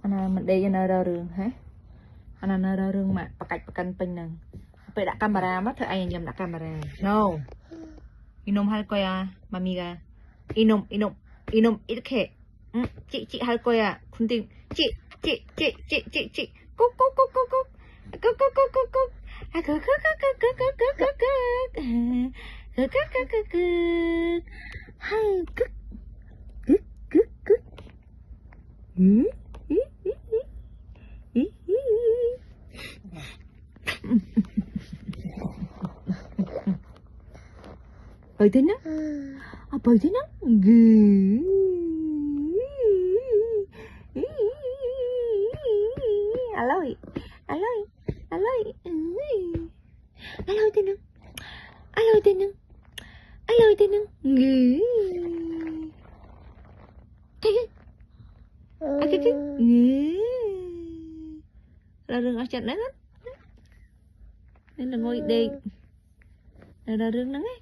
anh mình đi nơi ra rừng hả anh nơi ra rừng mà bạc canh pin nè phải đặt camera mất thôi anh nhầm đặt camera no inom hal koya mamiga inom 이렇게 chị hal koya 근데 chị 꾹꾹꾹꾹꾹 꾹꾹꾹꾹꾹 아 꾹꾹꾹꾹꾹꾹꾹꾹꾹꾹 bơi thế nó bơi thế nó alo alo alo alo tên nó alo tên nó alo tên nó cái là rừng ở chặt đấy đó nên là ngồi đây là rừng nắng ấy